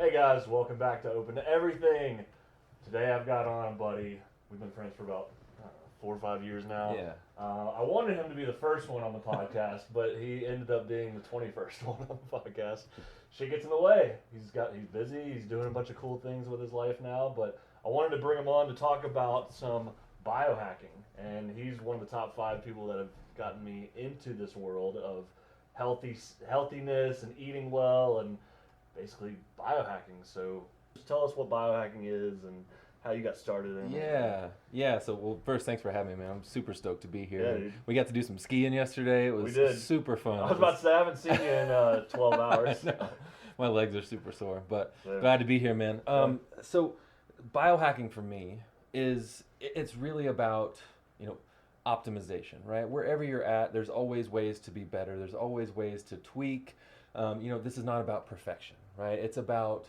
Hey guys, welcome back to Open to Everything. Today I've got on a buddy. We've been friends for about 4 or 5 years now. Yeah. I wanted him to be the first one on the podcast, but he ended up being the 21st one on the podcast. Shit gets in the way. He's busy. He's doing a bunch of cool things with his life now, but I wanted to bring him on to talk about some biohacking, and he's one of the top 5 people that have gotten me into this world of healthiness and eating well and basically biohacking. So just tell us what biohacking is and how you got started in it. Yeah. So, well, first, thanks for having me, man. I'm super stoked to be here. Yeah, dude. We got to do some skiing yesterday. It We was did. super fun. I was about to say I haven't seen you in 12 hours. I know. My legs are super sore, but Yeah. glad to be here, man. So, biohacking for me it's really about, optimization, right? Wherever you're at, there's always ways to be better. There's always ways to tweak. This is not about perfection, right? It's about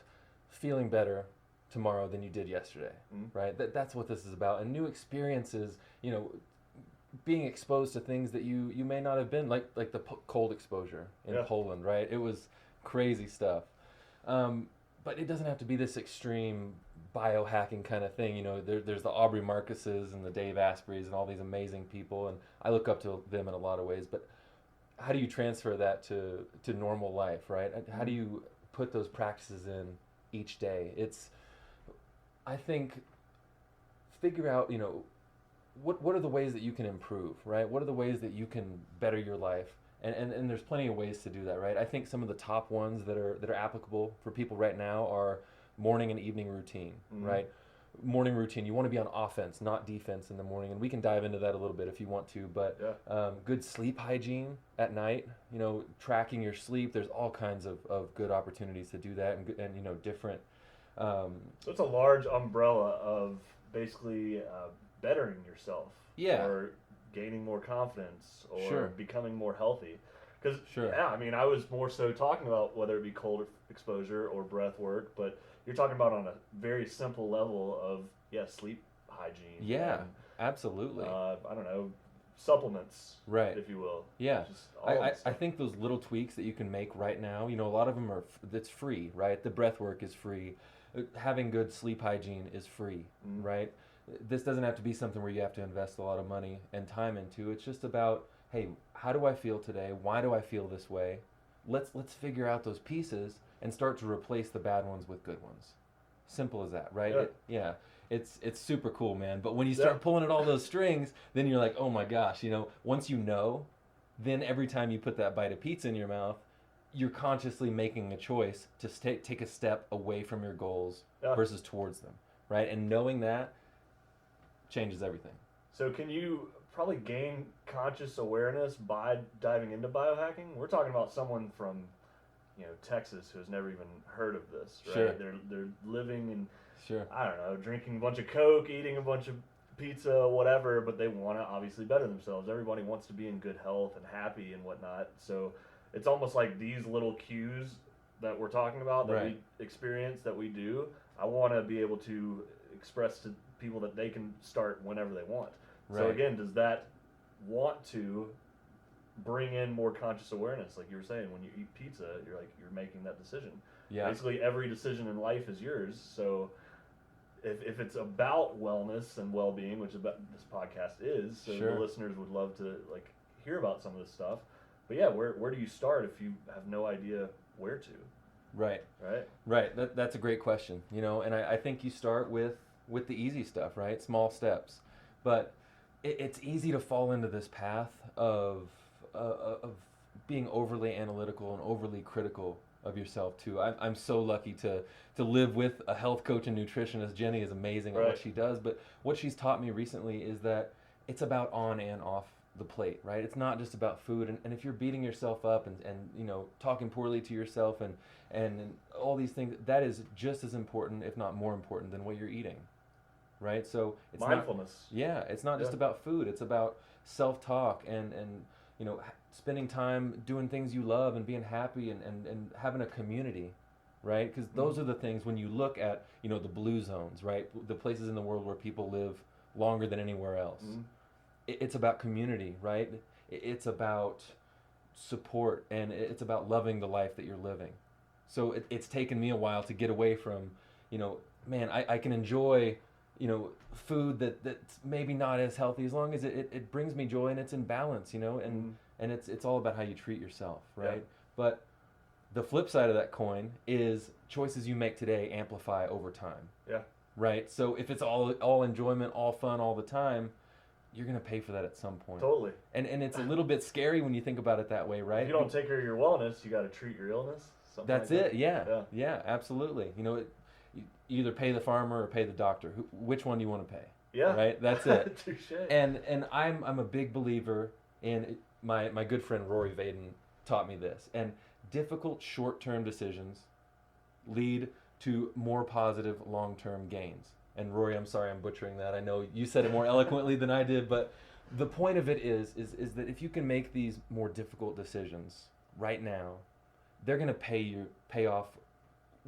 feeling better tomorrow than you did yesterday, right? That's what this is about. And new experiences, being exposed to things that you may not have been, like the cold exposure in Poland, right? It was crazy stuff. But it doesn't have to be this extreme biohacking kind of thing. There's the Aubrey Marcuses and the Dave Aspreys and all these amazing people, and I look up to them in a lot of ways. But how do you transfer that to normal life, right? How do you put those practices in each day? I think, figure out, what are the ways that you can improve, right? What are the ways that you can better your life? And there's plenty of ways to do that, right? I think some of the top ones that are applicable for people right now are morning and evening routine, right? Morning routine, you want to be on offense, not defense in the morning, and we can dive into that a little bit if you want to, but good sleep hygiene at night, tracking your sleep. There's all kinds of good opportunities to do that, and different. So it's a large umbrella of basically bettering yourself. Yeah. Or gaining more confidence or Sure. becoming more healthy. Because, Sure. I was more so talking about whether it be cold exposure or breath work, but you're talking about on a very simple level of, sleep hygiene. Yeah, and, absolutely. I don't know, supplements, Right. if you will. Yeah, Just all of I that stuff. think those little tweaks that you can make right now, a lot of them that's free, right? The breath work is free. Having good sleep hygiene is free, right? This doesn't have to be something where you have to invest a lot of money and time into. It's just about, hey, how do I feel today? Why do I feel this way? Let's figure out those pieces and start to replace the bad ones with good ones. Simple as that, right? It's super cool, man. But when you start pulling at all those strings, then you're like, oh my gosh, once then every time you put that bite of pizza in your mouth, you're consciously making a choice to take a step away from your goals versus towards them, right? And knowing that changes everything. So can you probably gain conscious awareness by diving into biohacking? We're talking about someone from, Texas who has never even heard of this, right? Sure. They're living in, Sure. I don't know, drinking a bunch of Coke, eating a bunch of pizza, whatever, but they want to obviously better themselves. Everybody wants to be in good health and happy and whatnot. So it's almost like these little cues that we're talking about that we experience, that we do, I want to be able to express to people that they can start whenever they want. Right. So again, does that want to bring in more conscious awareness? Like you were saying, when you eat pizza, you're making that decision. Yeah. Basically, every decision in life is yours. So if it's about wellness and well-being, which is what this podcast is, so the listeners would love to hear about some of this stuff. But where do you start if you have no idea where to? Right. That's a great question. And I think you start with the easy stuff, right? Small steps. But it's easy to fall into this path of being overly analytical and overly critical of yourself too. I'm so lucky to live with a health coach and nutritionist. Jenny is amazing at what she does, but what she's taught me recently is that it's about on and off the plate, right? It's not just about food, and if you're beating yourself up and talking poorly to yourself and all these things, that is just as important, if not more important, than what you're eating, right? So it's mindfulness. It's not just about food. It's about self-talk and spending time doing things you love and being happy and having a community, right? Because those are the things, when you look at the blue zones, right, the places in the world where people live longer than anywhere else. It's about community, right? It's about support, and it's about loving the life that you're living. So it's taken me a while to get away from, man, I can enjoy, food that's maybe not as healthy as long as it brings me joy and it's in balance, and it's all about how you treat yourself, right? Yeah. But the flip side of that coin is choices you make today amplify over time. Yeah. Right? So if it's all enjoyment, all fun all the time, you're going to pay for that at some point. Totally. And it's a little bit scary when you think about it that way, right? If you don't take care of your wellness, you got to treat your illness. That's it. Yeah, absolutely. You either pay the farmer or pay the doctor. Which one do you want to pay? Yeah. Right? That's it. Touché. And I'm a big believer in my good friend Rory Vaden taught me this. And difficult short-term decisions lead to more positive long-term gains. And Rory, I'm sorry I'm butchering that. I know you said it more eloquently than I did, but the point of it is that if you can make these more difficult decisions right now, they're going to pay off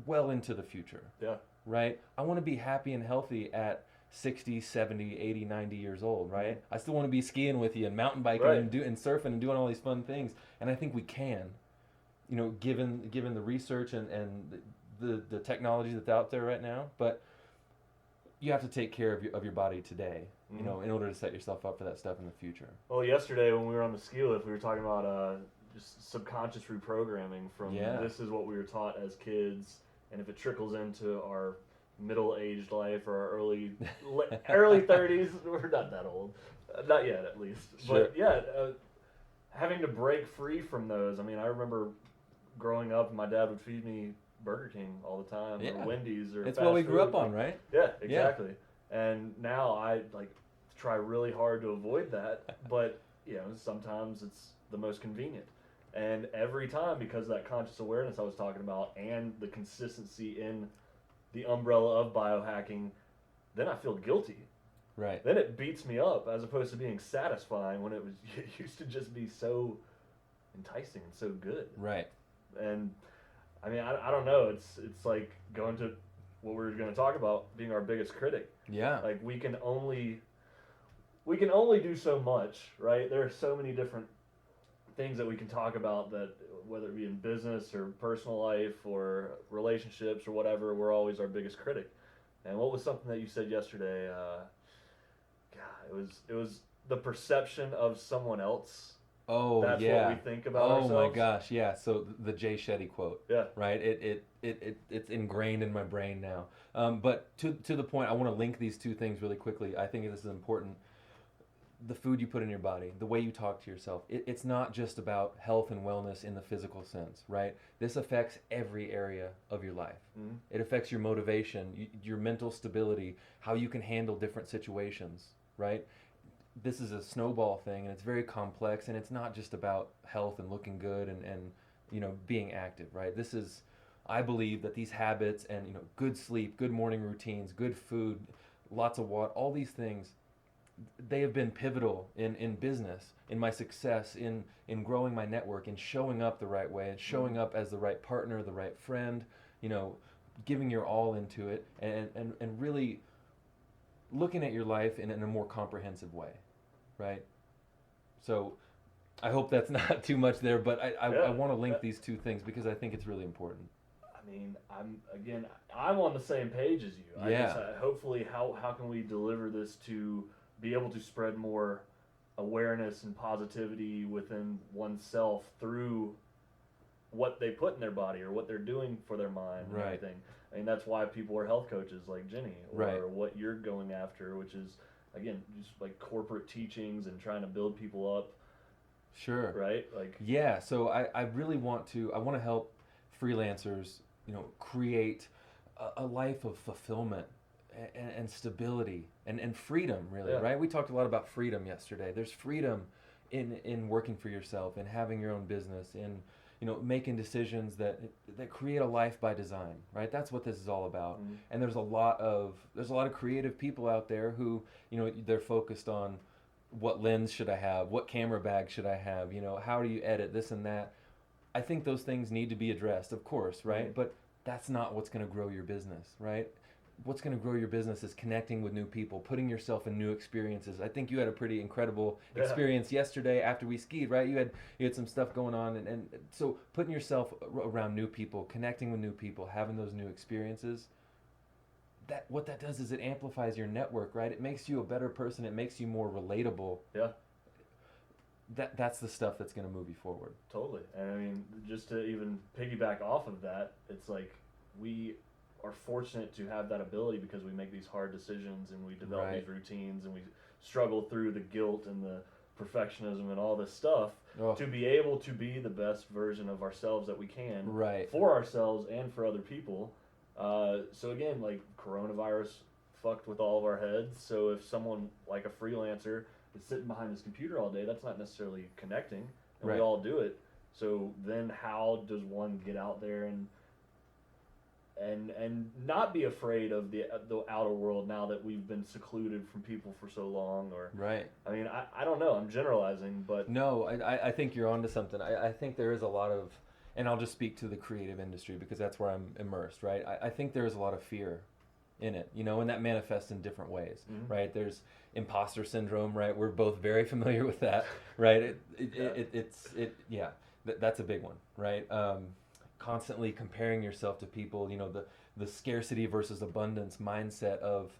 well into the future. Yeah. Right? I want to be happy and healthy at 60, 70, 80, 90 years old, right? I still want to be skiing with you and mountain biking right. and surfing and doing all these fun things. And I think we can, given the research and the technology that's out there right now. But you have to take care of your body today, in order to set yourself up for that stuff in the future. Well, yesterday when we were on the ski lift, we were talking about just subconscious reprogramming from this is what we were taught as kids, and if it trickles into our middle-aged life or our early 30s, we're not that old, not yet at least. Sure. But having to break free from those. I mean, I remember growing up, my dad would feed me Burger King all the time, or Wendy's, or it's fast what we grew food. up on, right? Yeah, exactly. Yeah. And now I try really hard to avoid that, but sometimes it's the most convenient. And every time, because of that conscious awareness I was talking about and the consistency in the umbrella of biohacking, then I feel guilty. Right. Then it beats me up as opposed to being satisfying when it used to just be so enticing and so good. Right. And I mean, I don't know. It's like going to what we're going to talk about, being our biggest critic. Yeah. Like we can only do so much, right? There are so many different things that we can talk about, that whether it be in business or personal life or relationships or whatever, we're always our biggest critic. And what was something that you said yesterday? It was the perception of someone else. Oh, that's yeah. what we think about ourselves. Oh my gosh, yeah. So the Jay Shetty quote. Yeah. Right. It's ingrained in my brain now. But to the point, I want to link these two things really quickly. I think this is important. The food you put in your body, the way you talk to yourself, it's not just about health and wellness in the physical sense, right? This affects every area of your life. Mm-hmm. It affects your motivation, your mental stability, how you can handle different situations, right? This is a snowball thing, and it's very complex, and it's not just about health and looking good and being active, right? This is, I believe that these habits and good sleep, good morning routines, good food, lots of water, all these things, they have been pivotal in business, in my success, in growing my network, in showing up the right way, and showing up as the right partner, the right friend, giving your all into it, and really looking at your life in a more comprehensive way, right? So I hope that's not too much there, but I want to link these two things because I think it's really important. I mean, I'm on the same page as you. Yeah. Hopefully, how can we deliver this to be able to spread more awareness and positivity within oneself through what they put in their body or what they're doing for their mind and everything. I mean, that's why people are health coaches like Jenny, or what you're going after, which is, again, just like corporate teachings and trying to build people up. Sure. Right? Like. Yeah, so I really want to help freelancers, create a life of fulfillment and stability and freedom, really, right? We talked a lot about freedom yesterday. There's freedom in working for yourself and having your own business, in making decisions that create a life by design, right? That's what this is all about. Mm-hmm. And there's a lot of creative people out there who, they're focused on what lens should I have, what camera bag should I have, how do you edit this and that. I think those things need to be addressed, of course, right? Mm-hmm. But that's not what's going to grow your business, right? what's going to grow your business is connecting with new people, putting yourself in new experiences. I think you had a pretty incredible experience yesterday after we skied, right? You had some stuff going on, and so putting yourself around new people, connecting with new people, having those new experiences, what that does is it amplifies your network, right? It makes you a better person. It makes you more relatable. Yeah. That's the stuff that's going to move you forward. Totally. And I mean, just to even piggyback off of that, it's like we are fortunate to have that ability because we make these hard decisions and we develop these routines and we struggle through the guilt and the perfectionism and all this stuff to be able to be the best version of ourselves that we can for ourselves and for other people. So again, like coronavirus fucked with all of our heads. So if someone like a freelancer is sitting behind his computer all day, that's not necessarily connecting, and we all do it. So then how does one get out there and not be afraid of the outer world now that we've been secluded from people for so long? Or I mean, I don't know, I'm generalizing, but no, I think you're onto something. I think there is a lot of, and I'll just speak to the creative industry because that's where I'm immersed, right? I think there is a lot of fear in it, you know, and that manifests in different ways, right? There's imposter syndrome, right? We're both very familiar with that, right? That's a big one, right? Constantly comparing yourself to people, you know, the scarcity versus abundance mindset of,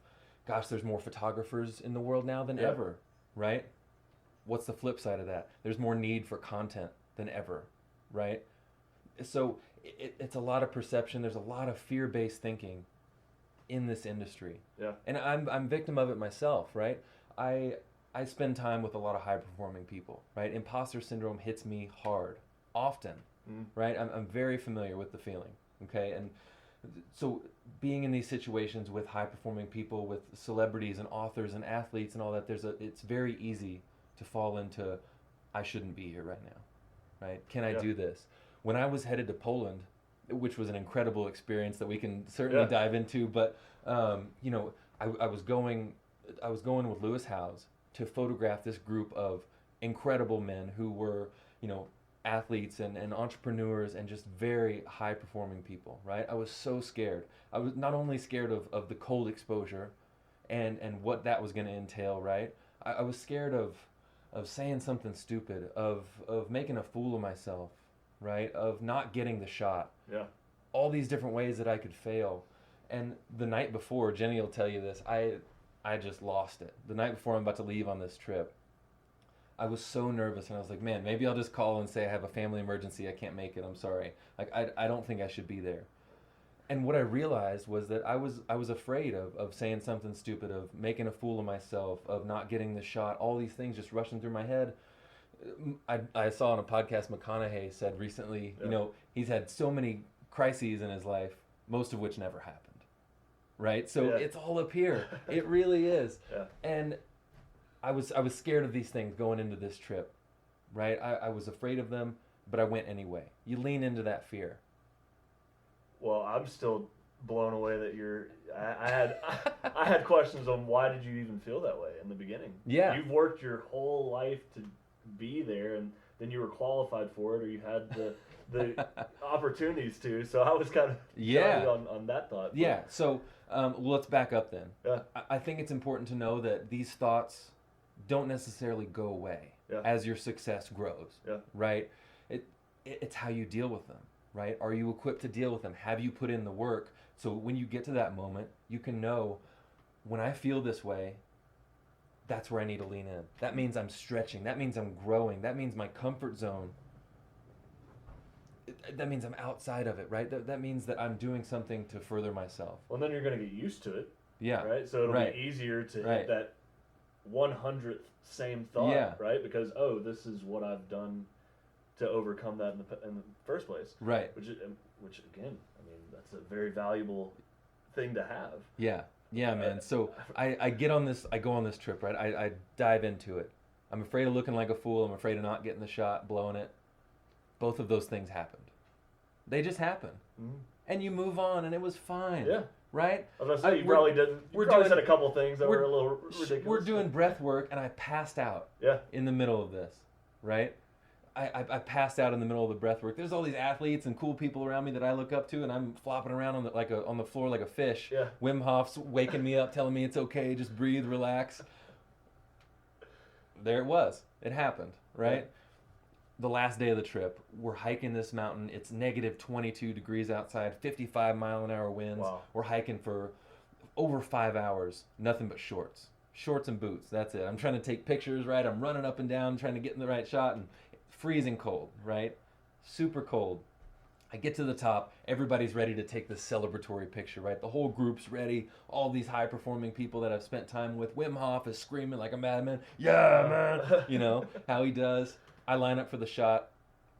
gosh, there's more photographers in the world now than ever, right? What's the flip side of that? There's more need for content than ever, right? So it's a lot of perception. There's a lot of fear-based thinking in this industry. Yeah. And I'm victim of it myself, right? I spend time with a lot of high-performing people, right? Imposter syndrome hits me hard, often, right? I'm very familiar with the feeling, okay? And so being in these situations with high-performing people, with celebrities and authors and athletes and all that, it's very easy to fall into, I shouldn't be here right now, right? Can I do this? When I was headed to Poland, which was an incredible experience that we can certainly dive into, but you know, I was going with Lewis Howes to photograph this group of incredible men who were, you know, athletes and entrepreneurs and just very high performing people, right? I was so scared. I was not only scared of the cold exposure and what that was going to entail, right? I was scared of saying something stupid, of making a fool of myself, right? Of not getting the shot. Yeah. All these different ways that I could fail. And the night before, Jenny will tell you this, I just lost it. The night before I'm about to leave on this trip, I was so nervous, and I was like, man, maybe I'll just call and say I have a family emergency, I can't make it, I'm sorry. Like, I don't think I should be there. And what I realized was that I was afraid of saying something stupid, of making a fool of myself, of not getting the shot, all these things just rushing through my head. I saw on a podcast McConaughey said recently, you know, he's had so many crises in his life, most of which never happened, right? So it's all up here. It really is. Yeah. And I was scared of these things going into this trip, right? I was afraid of them, but I went anyway. You lean into that fear. Well, I'm still blown away that I had questions on why did you even feel that way in the beginning? Yeah. You've worked your whole life to be there, and then you were qualified for it, or you had the opportunities to. So I was kind of on that thought. But. Yeah. So let's back up then. Yeah. I think it's important to know that these thoughts don't necessarily go away as your success grows. Yeah. Right. It's how you deal with them. Right? Are you equipped to deal with them? Have you put in the work? So when you get to that moment, you can know, when I feel this way, that's where I need to lean in. That means I'm stretching. That means I'm growing. That means my comfort zone. That means I'm outside of it, right? That means that I'm doing something to further myself. Well, then you're going to get used to it. Yeah. Right? So it'll be easier to hit that 100th same thought, right? Because, this is what I've done to overcome that in the first place. Right. Which again, I mean, that's a very valuable thing to have. Yeah. Yeah, man. So I go on this trip, right? I dive into it. I'm afraid of looking like a fool. I'm afraid of not getting the shot, blowing it. Both of those things happened. They just happen. Mm-hmm. And you move on, and it was fine. Yeah. Right? I was going to say, you probably said a couple things that were a little ridiculous. We're doing breath work, and I passed out in the middle of this, right? I passed out in the middle of the breath work. There's all these athletes and cool people around me that I look up to, and I'm flopping around on the floor like a fish. Yeah. Wim Hof's waking me up, telling me it's okay, just breathe, relax. There it was. It happened, right? Yeah. The last day of the trip, we're hiking this mountain. It's negative 22 degrees outside, 55-mile-an-hour winds. Wow. We're hiking for over 5 hours, nothing but shorts. Shorts and boots, that's it. I'm trying to take pictures, right? I'm running up and down, trying to get in the right shot, and freezing cold, right? Super cold. I get to the top, everybody's ready to take this celebratory picture, right? The whole group's ready. All these high-performing people that I've spent time with. Wim Hof is screaming like a madman. Yeah, man! You know, how he does. I line up for the shot.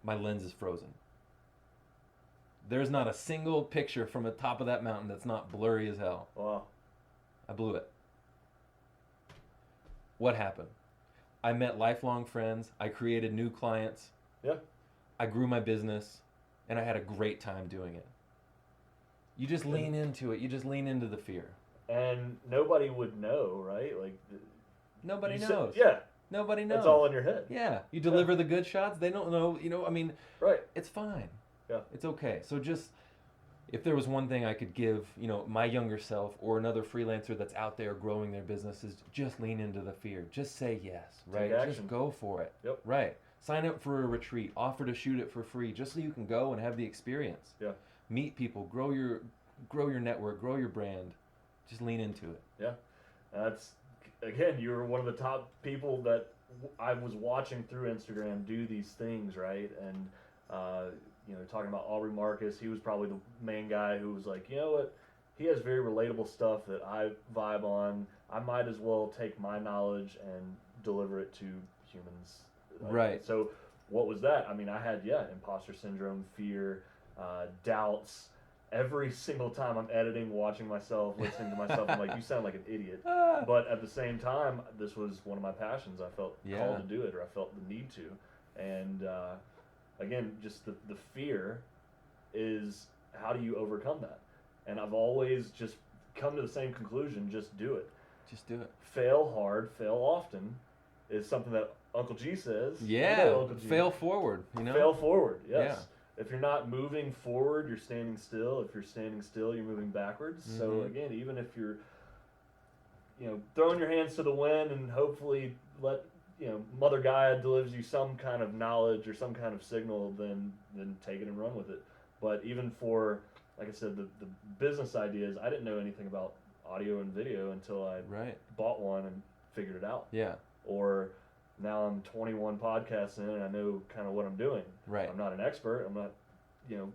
My lens is frozen. There's not a single picture from the top of that mountain that's not blurry as hell. Wow. I blew it. What happened? I met lifelong friends. I created new clients. Yeah. I grew my business, and I had a great time doing it. You just lean into it. You just lean into the fear. And nobody would know, right? Like Nobody knows. Yeah. Nobody knows. It's all in your head. Yeah. You deliver the good shots. They don't know. You know, I mean, right. It's fine. Yeah. It's okay. So just, if there was one thing I could give, you know, my younger self or another freelancer that's out there growing their business is just lean into the fear. Just say yes, right? Just go for it. Yep. Right. Sign up for a retreat. Offer to shoot it for free just so you can go and have the experience. Yeah. Meet people. Grow your network. Grow your brand. Just lean into it. Yeah. That's, again, you were one of the top people that I was watching through Instagram do these things, right? And, you know, talking about Aubrey Marcus, he was probably the main guy who was like, you know what, he has very relatable stuff that I vibe on. I might as well take my knowledge and deliver it to humans. Right. So what was that? I mean, I had, imposter syndrome, fear, doubts. Every single time I'm editing, watching myself, listening to myself, I'm like, you sound like an idiot. But at the same time, this was one of my passions. I felt called to do it, or I felt the need to. And again, just the fear is, how do you overcome that? And I've always just come to the same conclusion, just do it. Just do it. Fail hard, fail often is something that Uncle G says. Yeah, you know, Uncle G. fail forward, you know? Fail forward, yes. Yeah. If you're not moving forward, you're standing still. If you're standing still, you're moving backwards. Mm-hmm. So again, even if you're, you know, throwing your hands to the wind and hopefully let, you know, Mother Gaia delivers you some kind of knowledge or some kind of signal, then take it and run with it. But even for, like I said, the business ideas, I didn't know anything about audio and video until I bought one and figured it out. Yeah. Or now I'm 21 podcasts in and I know kind of what I'm doing. Right. I'm not an expert. I'm not, you know,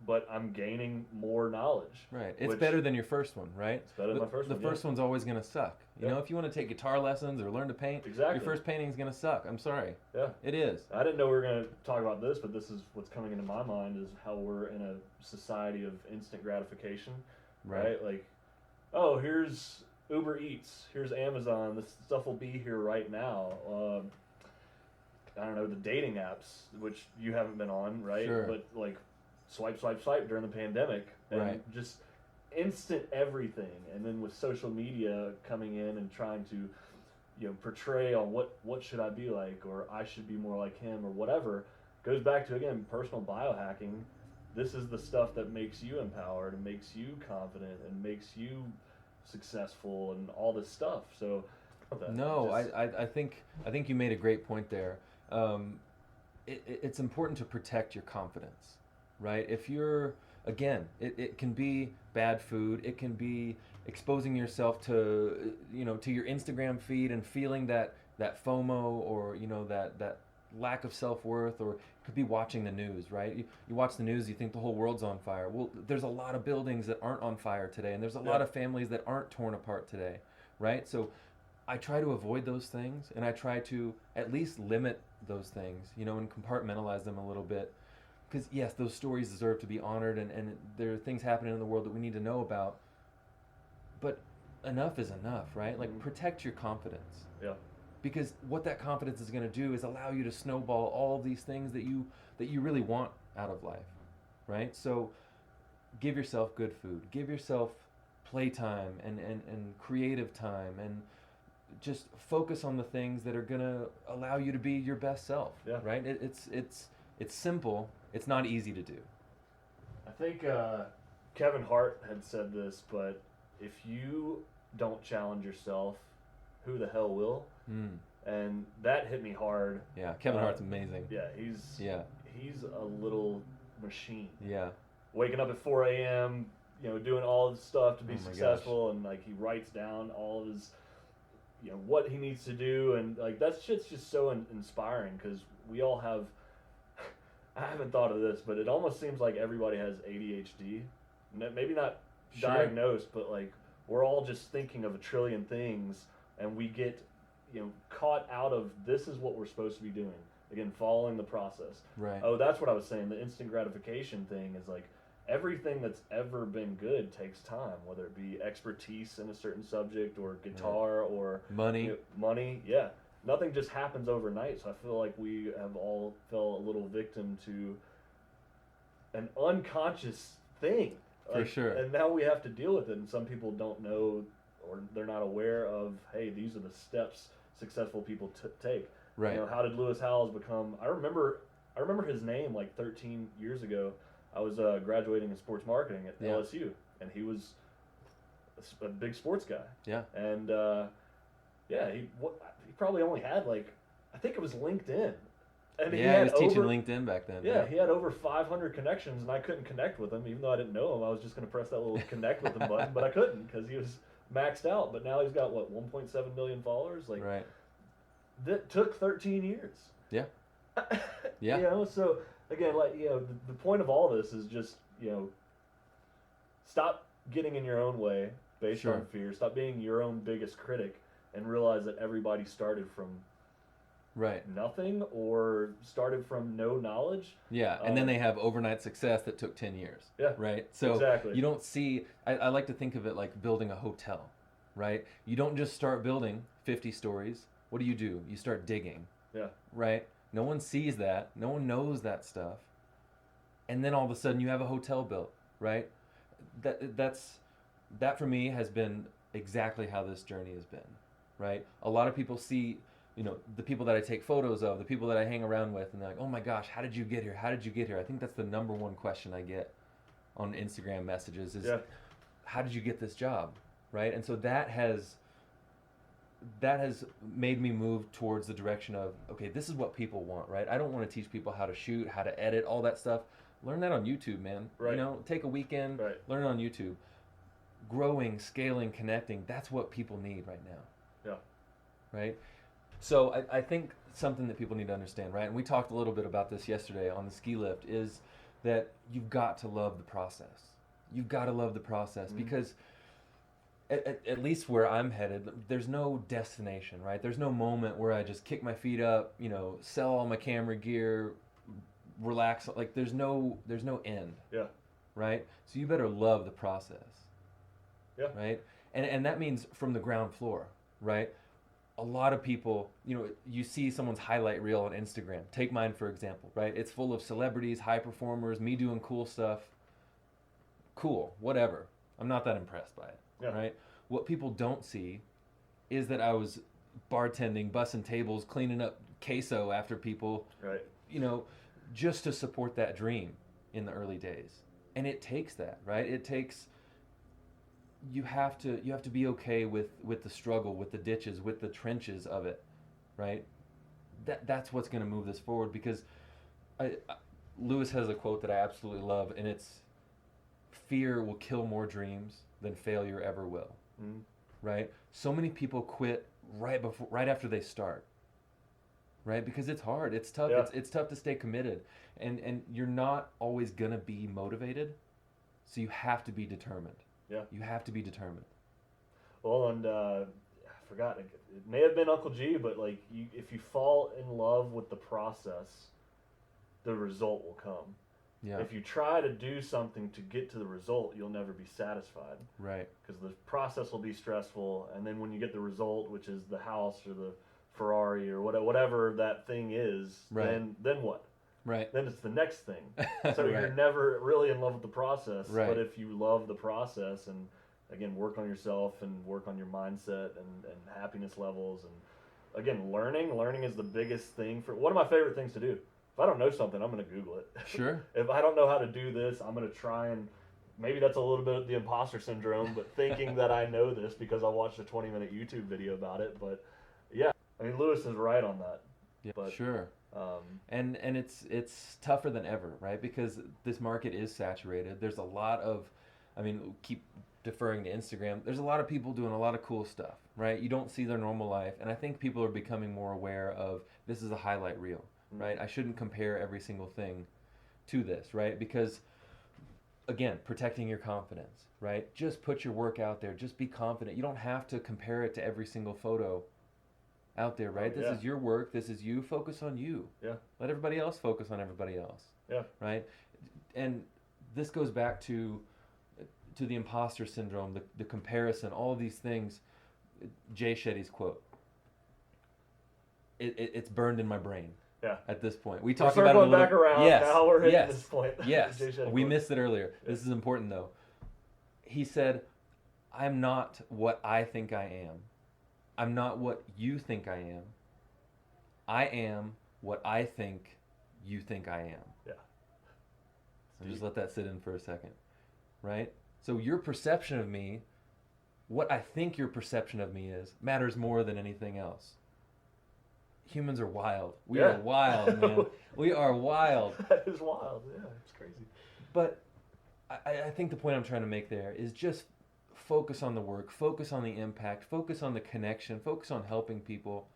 but I'm gaining more knowledge. Right. It's better than your first one, right? It's better than my first one. The first one's always going to suck. You know, if you want to take guitar lessons or learn to paint, your first painting's going to suck. I'm sorry. Yeah. It is. I didn't know we were going to talk about this, but this is what's coming into my mind, is how we're in a society of instant gratification, right? Like, oh, here's Uber Eats, here's Amazon, this stuff will be here right now. I don't know, the dating apps, which you haven't been on, right? Sure. But like swipe during the pandemic, and just instant everything. And then with social media coming in and trying to, you know, portray on what should I be like, or I should be more like him, or whatever, goes back to, again, personal biohacking. This is the stuff that makes you empowered and makes you confident and makes you successful and all this stuff. So I think you made a great point there. It's important to protect your confidence, right? If you're, again, it can be bad food, it can be exposing yourself to, you know, to your Instagram feed and feeling that FOMO, or, you know, that lack of self-worth, or it could be watching the news, right? You watch the news, you think the whole world's on fire. Well, there's a lot of buildings that aren't on fire today, and there's a lot of families that aren't torn apart today, right? So I try to avoid those things, and I try to at least limit those things, you know, and compartmentalize them a little bit. Because, yes, those stories deserve to be honored, and there are things happening in the world that we need to know about. But enough is enough, right? Like, protect your confidence. Yeah. Because what that confidence is going to do is allow you to snowball all these things that you really want out of life, right? So give yourself good food. Give yourself playtime and creative time, and just focus on the things that are gonna allow you to be your best self. Yeah. Right? It's simple. It's not easy to do. I think Kevin Hart had said this, but if you don't challenge yourself, who the hell will? Mm. And that hit me hard. Yeah, Kevin Hart's amazing. Yeah, he's a little machine. Yeah. Waking up at 4 a.m., doing all this stuff to be Oh my successful, and like he writes down all of his, what he needs to do, and like that shit's just so inspiring because we all have. I haven't thought of this, but it almost seems like everybody has ADHD. Maybe not Sure. diagnosed, but like we're all just thinking of a trillion things, and we get, caught out of this is what we're supposed to be doing. Again, following the process. Right. Oh, that's what I was saying. The instant gratification thing is like everything that's ever been good takes time, whether it be expertise in a certain subject or guitar or money. Money, yeah. Nothing just happens overnight. So I feel like we have all fell a little victim to an unconscious thing. For sure. And now we have to deal with it. And some people don't know or they're not aware of, hey, these are the steps successful people take. Right. How did Lewis Howes become? I remember his name like 13 years ago. I was graduating in sports marketing at LSU, and he was a big sports guy. Yeah. And he probably only had like, I think it was LinkedIn. And he was teaching LinkedIn back then. Yeah, he had over 500 connections, and I couldn't connect with him, even though I didn't know him. I was just going to press that little connect with him button, but I couldn't because he was maxed out. But now he's got 1.7 million followers. Like, right. That took 13 years. Yeah. Yeah. So again, the point of all this is just, stop getting in your own way based Sure. on fear. Stop being your own biggest critic, and realize that everybody started from nothing or started from no knowledge. Yeah, and then they have overnight success that took 10 years. Yeah. Right? So exactly. You don't see, I like to think of it like building a hotel, right? You don't just start building 50 stories. What do? You start digging. Yeah. Right? No one sees that. No one knows that stuff. And then all of a sudden you have a hotel built, right? That for me has been exactly how this journey has been, right? A lot of people see, the people that I take photos of, the people that I hang around with, and they're like, oh my gosh, how did you get here? How did you get here? I think that's the number one question I get on Instagram messages is, how did you get this job, right? And so that has made me move towards the direction of, okay, this is what people want, right? I don't want to teach people how to shoot, how to edit, all that stuff. Learn that on YouTube, man. Right. Take a weekend, learn it on YouTube. Growing, scaling, connecting, that's what people need right now. Yeah. Right? So I think something that people need to understand, right? And we talked a little bit about this yesterday on the ski lift, is that you've got to love the process. You've got to love the process because at least where I'm headed, there's no destination, right? There's no moment where I just kick my feet up, sell all my camera gear, relax. Like there's no end. Yeah. Right? So you better love the process. Yeah. Right? And that means from the ground floor, right? A lot of people, you see someone's highlight reel on Instagram. Take mine, for example, right? It's full of celebrities, high performers, me doing cool stuff. Cool, whatever. I'm not that impressed by it, right? What people don't see is that I was bartending, bussing tables, cleaning up queso after people, right? Just to support that dream in the early days. And it takes that, right? It takes... You have to be okay with the struggle, with the ditches, with the trenches of it, right? That's what's going to move this forward, because Lewis has a quote that I absolutely love, and it's, fear will kill more dreams than failure ever will. Right? So many people quit right after they start, right? Because it's hard, it's tough. It's tough to stay committed, and you're not always going to be motivated, so you have to be determined. Yeah. You have to be determined. Well, and I forgot, it may have been Uncle G, but if you fall in love with the process, the result will come. Yeah. If you try to do something to get to the result, you'll never be satisfied. Right. Because the process will be stressful, and then when you get the result, which is the house or the Ferrari or whatever that thing is, then what? Right. Then it's the next thing. So you're never really in love with the process. Right. But if you love the process and again, work on yourself and work on your mindset and happiness levels. And again, learning is the biggest thing. For one of my favorite things to do. If I don't know something, I'm going to Google it. Sure. If I don't know how to do this, I'm going to try and, maybe that's a little bit of the imposter syndrome, but thinking that I know this because I watched a 20-minute YouTube video about it. But yeah, I mean, Lewis is right on that. Yeah, But, sure. And it's tougher than ever, right? Because this market is saturated. There's a lot of, I mean, keep deferring to Instagram. There's a lot of people doing a lot of cool stuff, right? You don't see their normal life, and I think people are becoming more aware of this is a highlight reel, right? I shouldn't compare every single thing to this, right? Because again, protecting your confidence, right? Just put your work out there. Just be confident. You don't have to compare it to every single photo out there, right? This is your work. This is you. Focus on you. Yeah. Let everybody else focus on everybody else. Yeah. Right? And this goes back to the imposter syndrome, the comparison, all of these things. Jay Shetty's quote. It's burned in my brain. Yeah. At this point, we talked about it a little. Back around. Yes. Now we're hitting this point. Yes. We missed it earlier. Yeah. This is important though. He said, "I'm not what I think I am. I'm not what you think I am. I am what I think you think I am." Yeah. So just let that sit in for a second, right? So your perception of me, what I think your perception of me is, matters more than anything else. Humans are wild. We are wild, man. We are wild. That is wild. Yeah, it's crazy. But I think the point I'm trying to make there is just focus on the work, focus on the impact, focus on the connection, focus on helping people,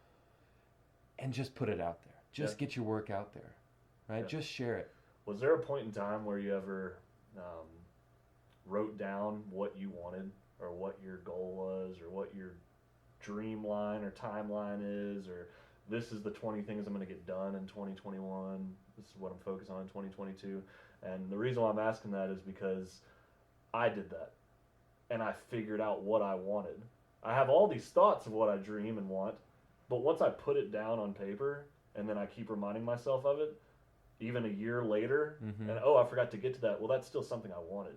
and just put it out there. Just get your work out there, right? Just share it. Was there a point in time where you ever wrote down what you wanted or what your goal was or what your dream line or timeline is, or this is the 20 things I'm going to get done in 2021. This is what I'm focused on in 2022. And the reason why I'm asking that is because I did that. And I figured out what I wanted. I have all these thoughts of what I dream and want, but once I put it down on paper and then I keep reminding myself of it, even a year later, and I forgot to get to that. Well, that's still something I wanted.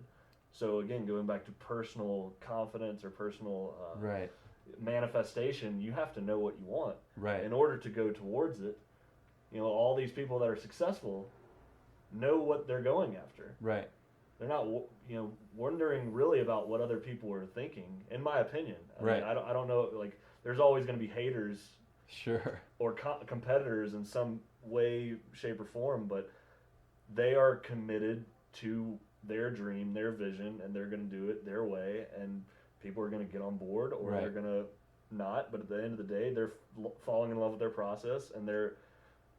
So again, going back to personal confidence or personal manifestation, you have to know what you want. Right. In order to go towards it, all these people that are successful know what they're going after. Right. They're not, wondering really about what other people are thinking, in my opinion. I mean, I don't know, like, there's always going to be haters. Sure. Or competitors in some way, shape, or form, but they are committed to their dream, their vision, and they're going to do it their way, and people are going to get on board, or they're going to not, but at the end of the day, they're falling in love with their process, and they're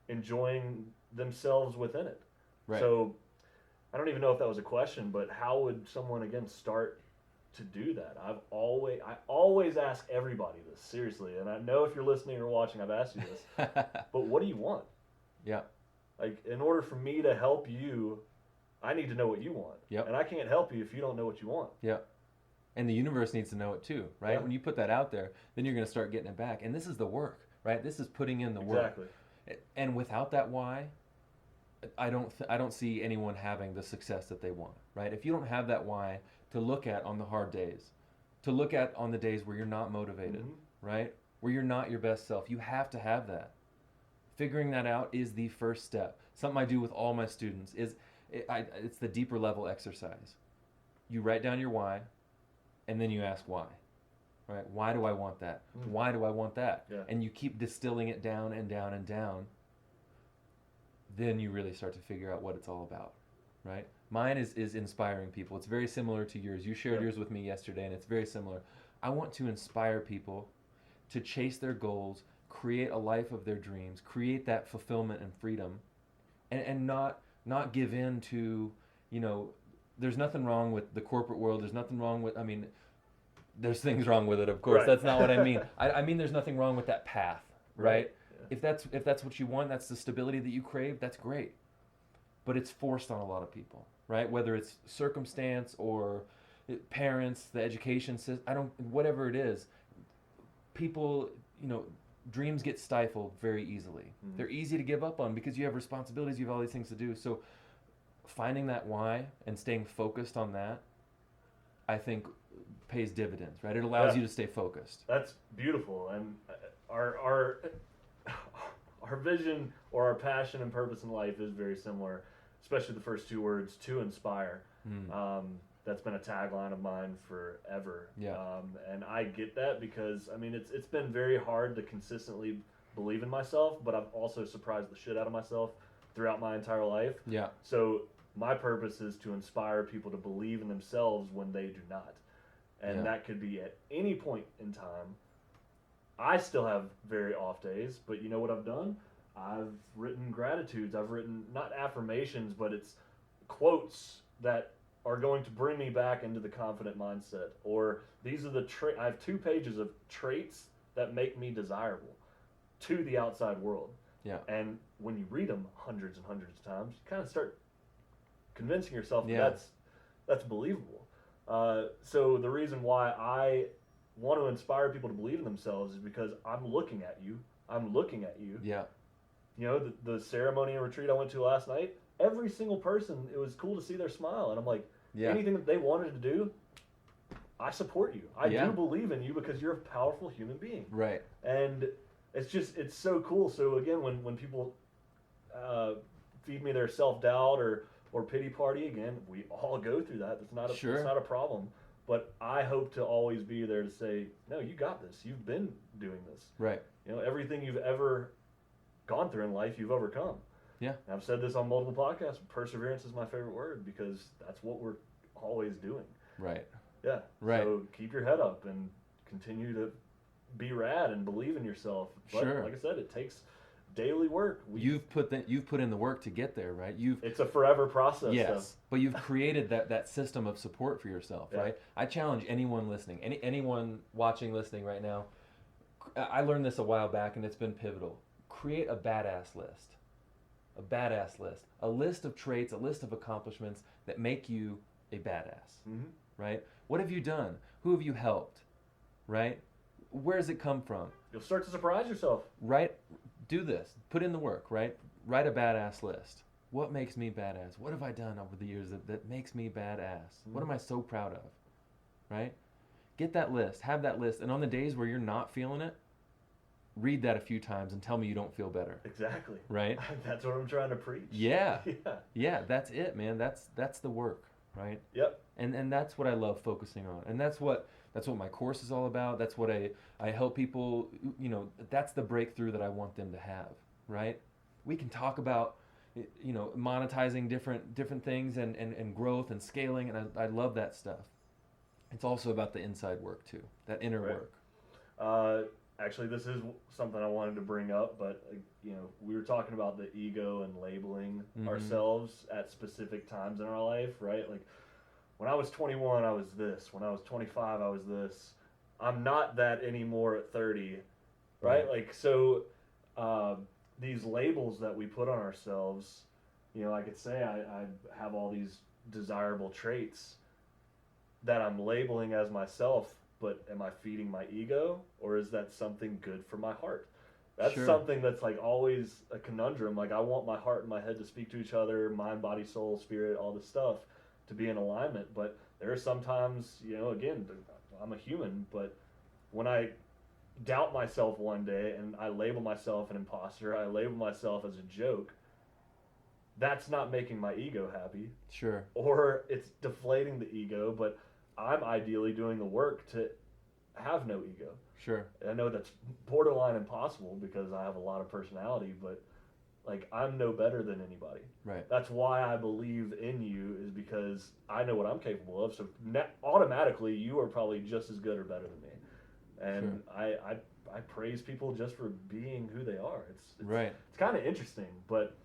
enjoying themselves within it. Right. So, I don't even know if that was a question, but how would someone, again, start to do that? I always ask everybody this, seriously, and I know if you're listening or watching, I've asked you this, but what do you want? Yeah. Like, in order for me to help you, I need to know what you want. Yep. And I can't help you if you don't know what you want. Yeah. And the universe needs to know it too, right? Yeah. When you put that out there, then you're going to start getting it back. And this is the work, right? This is putting in the work. Exactly. And without that why, I don't see anyone having the success that they want, right? If you don't have that why to look at on the hard days, to look at on the days where you're not motivated, right? Where you're not your best self, you have to have that. Figuring that out is the first step. Something I do with all my students is it's the deeper level exercise. You write down your why, and then you ask why, right? Why do I want that? Why do I want that? Yeah. And you keep distilling it down and down and down. Then you really start to figure out what it's all about, right? Mine is inspiring people. It's very similar to yours. You shared yours with me yesterday, and it's very similar. I want to inspire people to chase their goals, create a life of their dreams, create that fulfillment and freedom, and not give in to, there's nothing wrong with the corporate world. There's nothing wrong with, there's things wrong with it, of course. Right. That's not what I mean. I mean there's nothing wrong with that path, right? Yeah. If that's what you want, that's the stability that you crave, that's great. But it's forced on a lot of people, right? Whether it's circumstance or parents, the education system, whatever it is, people, dreams get stifled very easily. They're easy to give up on because you have responsibilities, you have all these things to do. So finding that why and staying focused on that, I think pays dividends, right? It allows you to stay focused. That's beautiful. And our our vision or our passion and purpose in life is very similar, especially the first two words, to inspire. That's been a tagline of mine forever. Yeah. And I get that because, I mean, it's been very hard to consistently believe in myself, but I've also surprised the shit out of myself throughout my entire life. Yeah. So my purpose is to inspire people to believe in themselves when they do not. And that could be at any point in time. I still have very off days, but you know what I've done? I've written gratitudes. I've written not affirmations, but it's quotes that are going to bring me back into the confident mindset. Or these are the I have 2 pages of traits that make me desirable to the outside world. Yeah. And when you read them hundreds and hundreds of times, you kind of start convincing yourself that that's believable. So the reason why I want to inspire people to believe in themselves is because I'm looking at you. I'm looking at you. Yeah. You know, the ceremony and retreat I went to last night, every single person, it was cool to see their smile. And I'm like, anything that they wanted to do, I support you. I do believe in you because you're a powerful human being. Right. And it's so cool. So again, when people feed me their self-doubt or pity party, again, we all go through that. It's not a problem. But I hope to always be there to say, no, you got this. You've been doing this. Right. You know, everything you've ever gone through in life, you've overcome. Yeah. And I've said this on multiple podcasts. Perseverance is my favorite word because that's what we're always doing. Right. Yeah. Right. So keep your head up and continue to be rad and believe in yourself. But like I said, it takes daily work. You've put in the work to get there, right? It's a forever process. Yes, but you've created that system of support for yourself, right? I challenge anyone listening, anyone watching, listening right now. I learned this a while back, and it's been pivotal. Create a badass list. A badass list. A list of traits, a list of accomplishments that make you a badass, right? What have you done? Who have you helped, right? Where does it come from? You'll start to surprise yourself. Right? Do this. Put in the work, right? Write a badass list. What makes me badass? What have I done over the years that makes me badass? What am I so proud of? Right? Get that list. Have that list. And on the days where you're not feeling it, read that a few times and tell me you don't feel better. Exactly. Right? That's what I'm trying to preach. Yeah. Yeah, that's it, man. That's the work, right? Yep. And that's what I love focusing on. And that's what my course is all about. That's what I help people, you know, that's the breakthrough that I want them to have, right? We can talk about, you know, monetizing different things and growth and scaling, and I love that stuff. It's also about the inside work too, that inner work. Actually, this is something I wanted to bring up, but you know, we were talking about the ego and labeling ourselves at specific times in our life, right? Like, when I was 21, I was this. When I was 25, I was this. I'm not that anymore at 30, right? Like, so these labels that we put on ourselves, you know, I could say I have all these desirable traits that I'm labeling as myself, but am I feeding my ego, or is that something good for my heart? That's something that's like always a conundrum. Like, I want my heart and my head to speak to each other, mind, body, soul, spirit, all this stuff, to be in alignment. But there are sometimes, you know, again, I'm a human, but when I doubt myself one day and I label myself an imposter, I label myself as a joke, that's not making my ego happy. Sure. Or it's deflating the ego, but I'm ideally doing the work to have no ego. Sure. And I know that's borderline impossible because I have a lot of personality, but like, I'm no better than anybody. Right. That's why I believe in you, is because I know what I'm capable of. So automatically, you are probably just as good or better than me. And I praise people just for being who they are. It's kind of interesting, but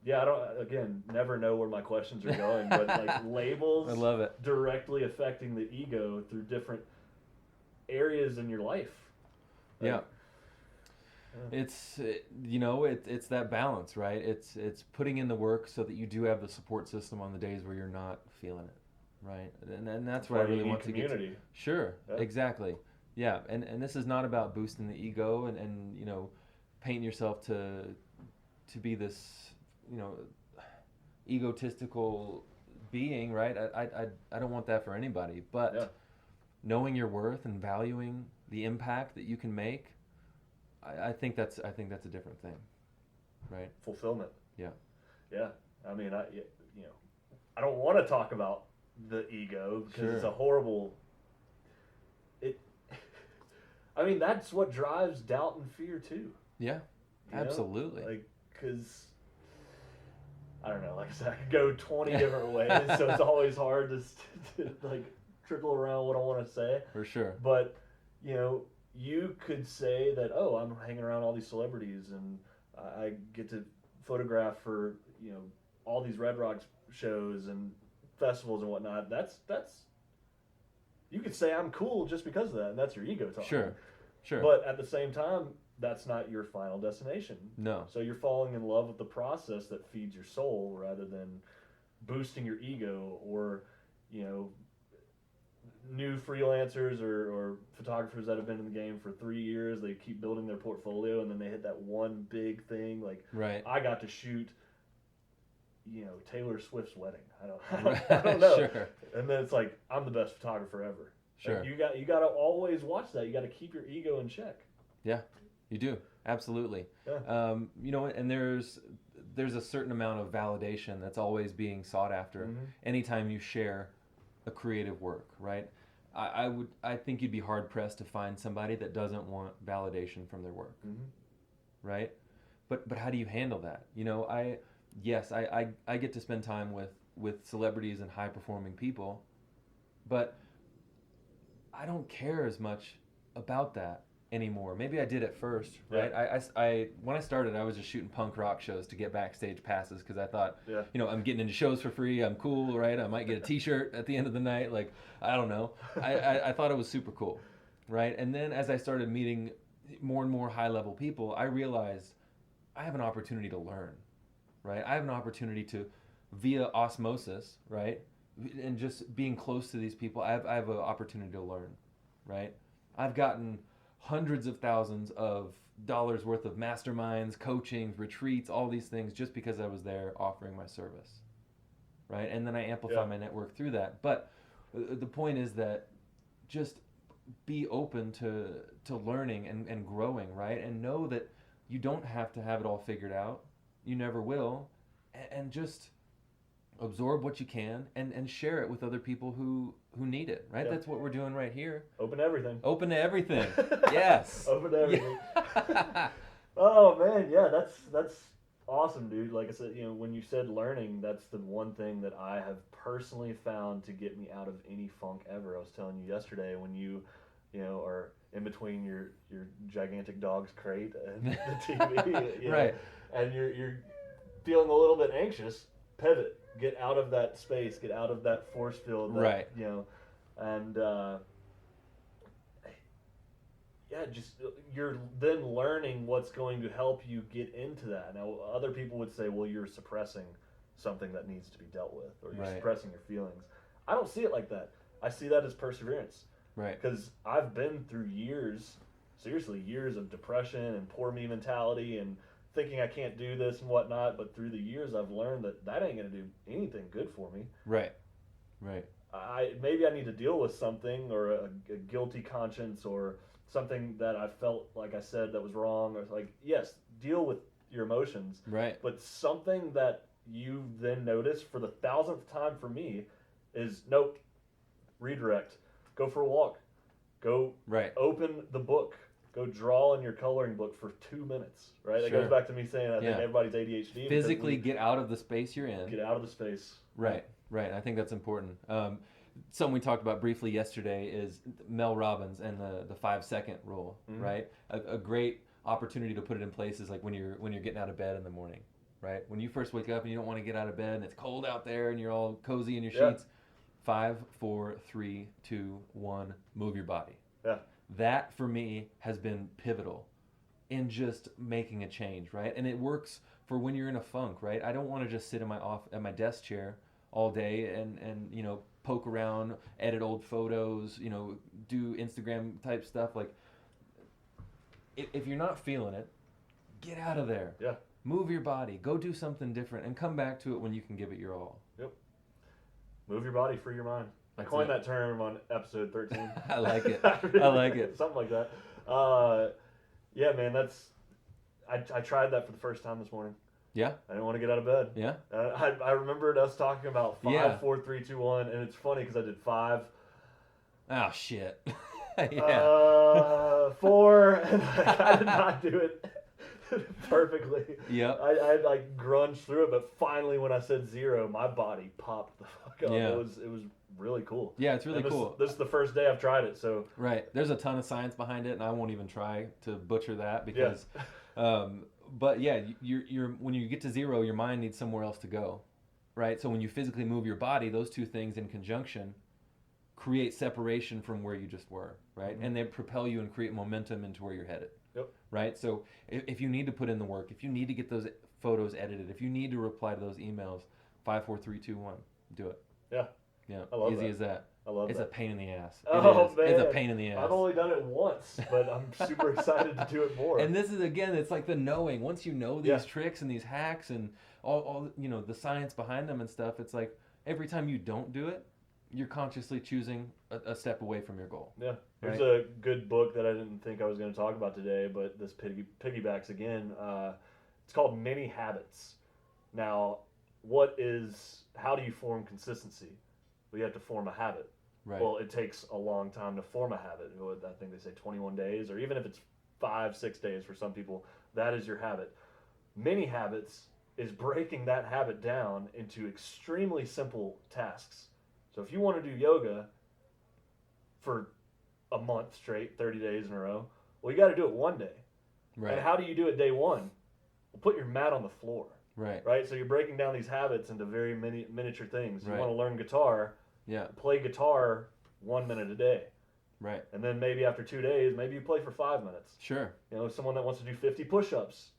yeah, I don't, again, never know where my questions are going, but like labels, I love it, directly affecting the ego through different areas in your life. Like, it's you know, it's that balance, right? It's putting in the work so that you do have the support system on the days where you're not feeling it, right? And that's what I really want to get to. Sure, exactly. Yeah, and this is not about boosting the ego and you know, painting yourself to be this, you know, egotistical being, right? I don't want that for anybody. But knowing your worth and valuing the impact that you can make, I think that's a different thing, right? Fulfillment. Yeah. Yeah. I mean, I don't want to talk about the ego because it's a horrible. I mean, that's what drives doubt and fear too. Yeah. Absolutely. Like, because I don't know. Like I said, I could go 20 different ways, so it's always hard to like trickle around what I want to say. For sure. But you could say that, oh, I'm hanging around all these celebrities and I get to photograph for all these Red Rocks shows and festivals and whatnot. That's you could say I'm cool just because of that, and that's your ego talking. Sure. But at the same time, that's not your final destination. No. So you're falling in love with the process that feeds your soul rather than boosting your ego or new freelancers or photographers that have been in the game for 3 years. They keep building their portfolio and then they hit that one big thing. Like, I got to shoot Taylor Swift's wedding. I don't know. Sure. And then it's like, I'm the best photographer ever. Sure. Like, you got to always watch that. You got to keep your ego in check. Yeah, you do. Absolutely. Yeah. And there's a certain amount of validation that's always being sought after anytime you share a creative work, right? I think you'd be hard pressed to find somebody that doesn't want validation from their work, right? But how do you handle that? I get to spend time with celebrities and high performing people, but I don't care as much about that anymore. Maybe I did at first, right? I when I started, I was just shooting punk rock shows to get backstage passes because I thought, I'm getting into shows for free. I'm cool, right? I might get a T-shirt at the end of the night. Like, I don't know. I thought it was super cool, right? And then as I started meeting more and more high-level people, I realized I have an opportunity to learn, right? I have an opportunity to, via osmosis, right? And just being close to these people, I have an opportunity to learn, right? I've gotten hundreds of thousands of dollars worth of masterminds, coaching, retreats, all these things just because I was there offering my service, right? And then I amplify my network through that. But the point is that just be open to learning and growing, right? And know that you don't have to have it all figured out. You never will. And just absorb what you can and share it with other people who need it, right? That's what we're doing right here. Open to everything. Open to everything. Yes. Open to everything. Oh man, yeah, that's awesome, dude. Like I said, when you said learning, that's the one thing that I have personally found to get me out of any funk ever. I was telling you yesterday when you are in between your gigantic dog's crate and the TV, right? And you're feeling a little bit anxious. Pivot. Get out of that space. Get out of that force field. Right. And just you're then learning what's going to help you get into that. Now, other people would say, well, you're suppressing something that needs to be dealt with, or you're suppressing your feelings. I don't see it like that. I see that as perseverance. Right. Because I've been through years of depression and poor me mentality and thinking I can't do this and whatnot, but through the years I've learned that ain't going to do anything good for me. Right. Maybe I need to deal with something or a guilty conscience or something that I felt like I said that was wrong, or like, yes, deal with your emotions. Right. But something that you then notice for the 1,000th time for me is nope, redirect, go for a walk, go open the book. Go draw in your coloring book for 2 minutes, right? That goes back to me saying I think everybody's ADHD. Physically get out of the space you're in. Get out of the space. Right. I think that's important. Something we talked about briefly yesterday is Mel Robbins and the 5-second rule, right? A great opportunity to put it in place is like when you're getting out of bed in the morning, right? When you first wake up and you don't want to get out of bed and it's cold out there and you're all cozy in your sheets. 5, 4, 3, 2, 1, move your body. Yeah. That for me has been pivotal in just making a change, right? And it works for when you're in a funk, right? I don't want to just sit in at my desk chair all day and poke around, edit old photos, do Instagram type stuff. Like, if you're not feeling it, get out of there. Yeah. Move your body, go do something different, and come back to it when you can give it your all. Yep. Move your body, free your mind. That's I coined it. that term on episode 13. I like it. Really I like it. Something like that. Yeah, man, I tried that for the first time this morning. Yeah. I didn't want to get out of bed. Yeah. I remembered us talking about 5, Yeah. 4, 3, 2, 1, and it's funny because I did 5. Oh shit. Yeah. 4, and I did not do it perfectly. Yep. I like grunged through it, but finally when I said 0, my body popped the fuck up. Yeah. It was really cool. Yeah, it's really cool. This is the first day I've tried it, so Right. There's a ton of science behind it, and I won't even try to butcher that because, but yeah, you're when you get to 0, your mind needs somewhere else to go, right? So when you physically move your body, those two things in conjunction create separation from where you just were, right? Mm-hmm. And they propel you and create momentum into where you're headed. Yep. Right? So if you need to put in the work, if you need to get those photos edited, if you need to reply to those emails, 5, 4, 3, 2, 1, do it. Yeah. Yeah. I love Easy that. as that. I love It's that. a pain in the ass. Oh, It is. man. It's a pain in the ass. I've only done it once, but I'm super excited to do it more. And this is, again, it's like the knowing. Once you know these tricks and these hacks and all the science behind them and stuff, it's like every time you don't do it, you're consciously choosing a step away from your goal. Yeah. Here's Right? a good book that I didn't think I was going to talk about today, but this piggybacks again. It's called Many Habits. Now, how do you form consistency? Well, you have to form a habit. Right. Well, it takes a long time to form a habit. I think they say 21 days, or even if it's 5, 6 days for some people, that is your habit. Many habits is breaking that habit down into extremely simple tasks. So if you want to do yoga for a month straight, 30 days in a row, well, you got to do it one day. Right. And how do you do it day one? Well, put your mat on the floor. Right. Right? So you're breaking down these habits into very miniature things. You Right. want to learn guitar, Yeah. play guitar 1 minute a day. Right. And then maybe after 2 days, maybe you play for 5 minutes. Sure. You know, someone that wants to do 50 push-ups,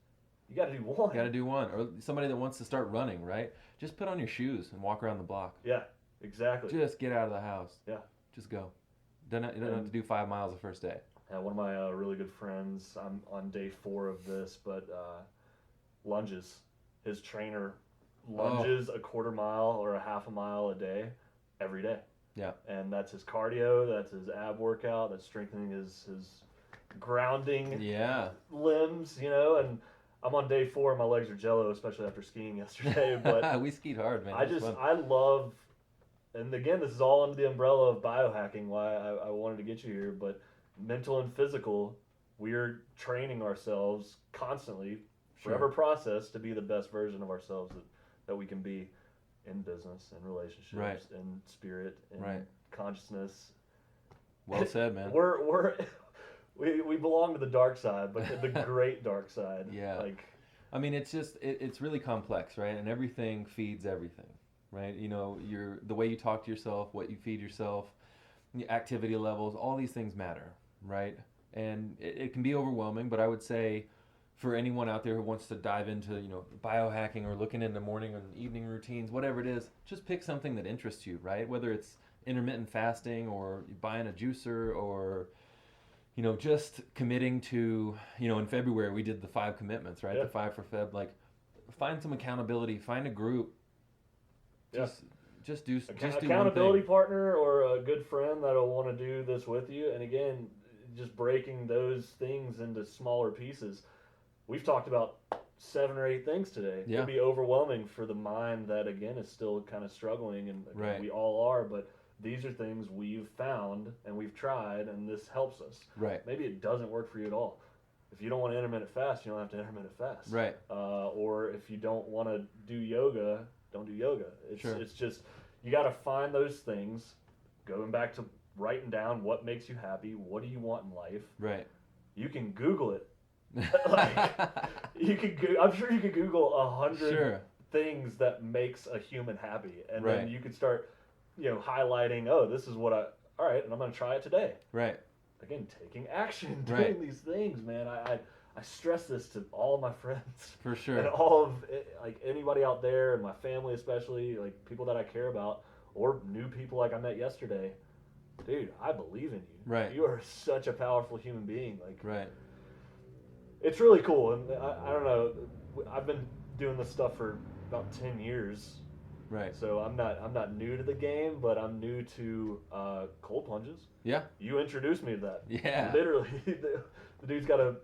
you got to do one. Got to do one. Or somebody that wants to start running, right? Just put on your shoes and walk around the block. Yeah, exactly. Just get out of the house. Yeah. Just go. You don't have to do 5 miles the first day. Yeah, one of my really good friends, I'm on day 4 of this, but lunges. His trainer lunges a quarter mile or a half a mile a day, every day. Yeah. And that's his cardio, that's his ab workout, that's strengthening his grounding Yeah. limbs, you know, and I'm on day 4 and my legs are jello, especially after skiing yesterday, but we skied hard, man. I love, and again, this is all under the umbrella of biohacking, why I wanted to get you here, but mental and physical, we're training ourselves constantly, forever process, to be the best version of ourselves that we can be in business and relationships, Right. in spirit, in Right. consciousness. Well said, man. We belong to the dark side, but the great dark side. Yeah. Like, I mean, it's just it's really complex, right? And everything feeds everything, right? You know, the way you talk to yourself, what you feed yourself, the activity levels, all these things matter, right? And it can be overwhelming, but I would say for anyone out there who wants to dive into, biohacking or looking into morning and evening routines, whatever it is, just pick something that interests you, right? Whether it's intermittent fasting or buying a juicer or just committing to, in February we did the 5 commitments, right? Yeah. The 5 for Feb. Like, find some accountability, find a group. Just do accountability one thing. partner or a good friend that'll want to do this with you. And again, just breaking those things into smaller pieces. We've talked about 7 or 8 things today. Yeah. It'd be overwhelming for the mind that, again, is still kind of struggling, and again, Right. we all are, but these are things we've found and we've tried, and this helps us. Right. Maybe it doesn't work for you at all. If you don't want to intermittent fast, you don't have to intermittent fast. Right. Or if you don't want to do yoga, don't do yoga. It's just, you got to find those things, going back to writing down what makes you happy, what do you want in life. Right. You can Google it. I'm sure you could Google 100 things that makes a human happy, and then you could start, highlighting. Oh, this is what all right, and I'm going to try it today. Right. Again, taking action, doing these things, man. I stress this to all of my friends, For sure. and all of like anybody out there, and my family especially, like people that I care about, or new people like I met yesterday. Dude, I believe in you. Right. You are such a powerful human being. Like. Right. It's really cool, and I don't know. I've been doing this stuff for about 10 years, Right. So I'm not new to the game, but I'm new to cold plunges. Yeah. You introduced me to that. Yeah. Literally, the dude's got a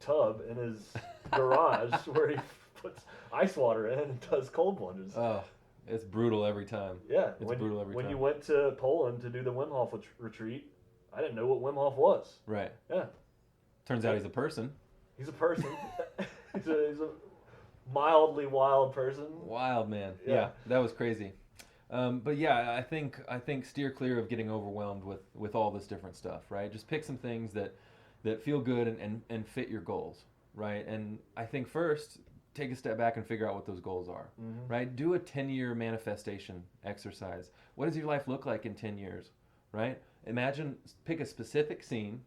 tub in his garage where he puts ice water in and does cold plunges. Oh, it's brutal every time. Yeah, It's brutal every when time. you went to Poland to do the Wim Hof retreat, I didn't know what Wim Hof was. Right. Yeah. Turns out he's a person. He's a person. he's a mildly wild person. Wild man. Yeah. Yeah, that was crazy. But yeah, I think steer clear of getting overwhelmed with all this different stuff, right? Just pick some things that feel good and fit your goals, right? And I think first, take a step back and figure out what those goals are, right? Do a 10-year manifestation exercise. What does your life look like in 10 years, right? Imagine, pick a specific scene,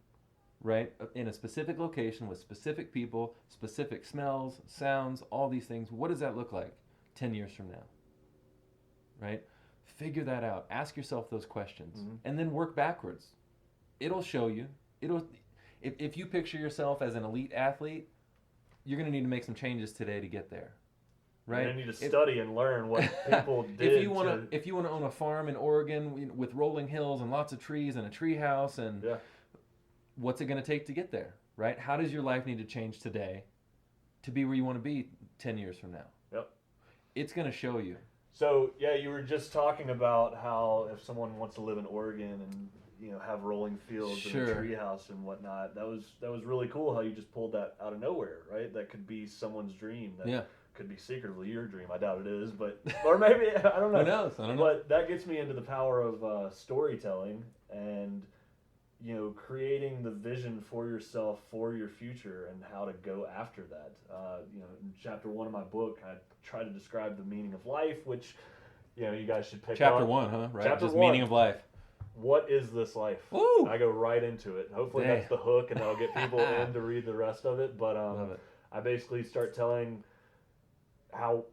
right, in a specific location with specific people, specific smells, sounds, all these things. What does that look like 10 years from now, right? Figure that out. Ask yourself those questions, and then work backwards. It'll show you. If you picture yourself as an elite athlete, you're going to need to make some changes today to get there, right? You need to study and learn what people did. If you want to own a farm in Oregon with rolling hills and lots of trees and a tree house, and what's it going to take to get there, right? How does your life need to change today to be where you want to be 10 years from now? Yep. It's going to show you. So yeah, you were just talking about how if someone wants to live in Oregon and have rolling fields and a tree house and whatnot, that was really cool how you just pulled that out of nowhere, right? That could be someone's dream. That could be secretly your dream. I doubt it is, but or maybe I don't know. Who knows? I don't know. But that gets me into the power of storytelling and creating the vision for yourself for your future and how to go after that. In chapter 1 of my book, I try to describe the meaning of life, which you guys should pick Chapter up. 1, huh? Right. Chapter Just 1. Meaning of life. What is this life? Woo! I go right into it. Hopefully that's the hook, and that'll get people in to read the rest of it. But Love it. I basically start telling how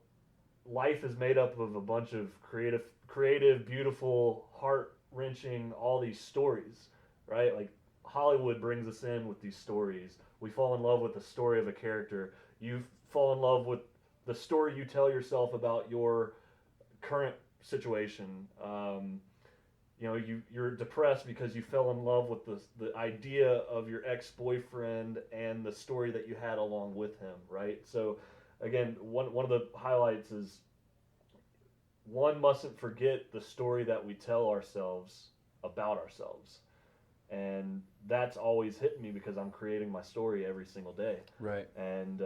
life is made up of a bunch of creative, beautiful, heart-wrenching, all these stories, right? Like Hollywood brings us in with these stories. We fall in love with the story of a character. You fall in love with the story you tell yourself about your current situation. You're depressed because you fell in love with the idea of your ex-boyfriend and the story that you had along with him, right? So, again, one of the highlights is one mustn't forget the story that we tell ourselves about ourselves. And that's always hit me because I'm creating my story every single day. Right. And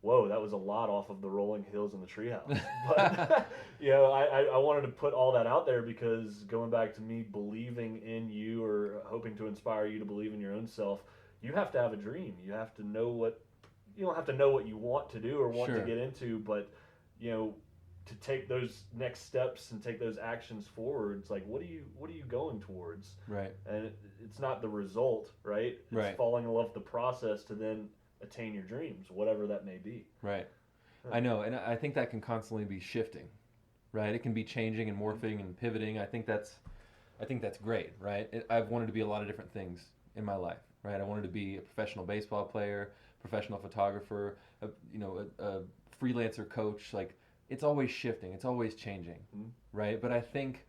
whoa, that was a lot off of the rolling hills and the treehouse. But I wanted to put all that out there because going back to me believing in you or hoping to inspire you to believe in your own self, you have to have a dream. You have to know you don't have to know what you want to do or want to get into, but to take those next steps and take those actions forward, it's like what are you going towards? Right. And it's not the result, right? It's falling in love with the process to then attain your dreams, whatever that may be. Right. I know, and I think that can constantly be shifting, right? It can be changing and morphing and pivoting. I think that's great, right? I've wanted to be a lot of different things in my life, right? I wanted to be a professional baseball player, professional photographer, a freelancer coach. Like it's always shifting, it's always changing, right? But I think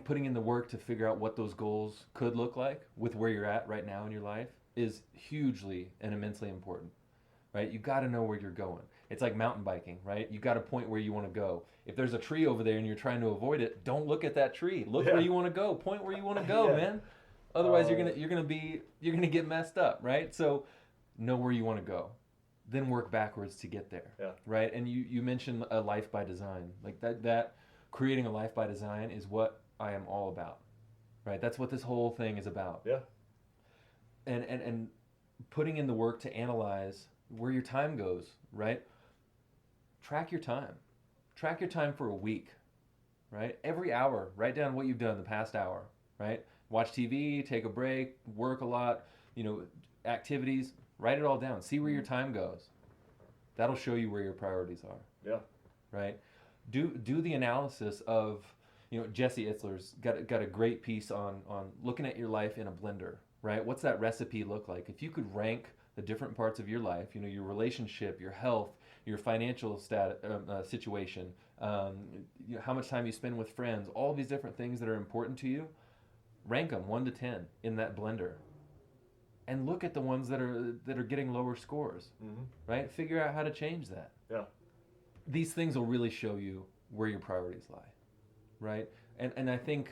putting in the work to figure out what those goals could look like with where you're at right now in your life is hugely and immensely important, right? You got to know where you're going. It's like mountain biking, right? You got to point where you want to go. If there's a tree over there and you're trying to avoid it, don't look at that tree. Look where you want to go. Point where you want to go, man. Otherwise, you're gonna get messed up, right? So, know where you want to go, then work backwards to get there, right? And you mentioned a life by design, like that creating a life by design is what I am all about, right? That's what this whole thing is about. Yeah. And putting in the work to analyze where your time goes, right? Track your time. Track your time for a week, right? Every hour, write down what you've done the past hour, right? Watch TV, take a break, work a lot, activities, write it all down. See where your time goes. That'll show you where your priorities are. Yeah. Right? Do the analysis of, Jesse Itzler's got a great piece on looking at your life in a blender, right? What's that recipe look like? If you could rank the different parts of your life, your relationship, your health, your financial situation, how much time you spend with friends, all these different things that are important to you, rank them 1 to 10 in that blender. And look at the ones that are getting lower scores, right? Figure out how to change that. Yeah. These things will really show you where your priorities lie, right? And I think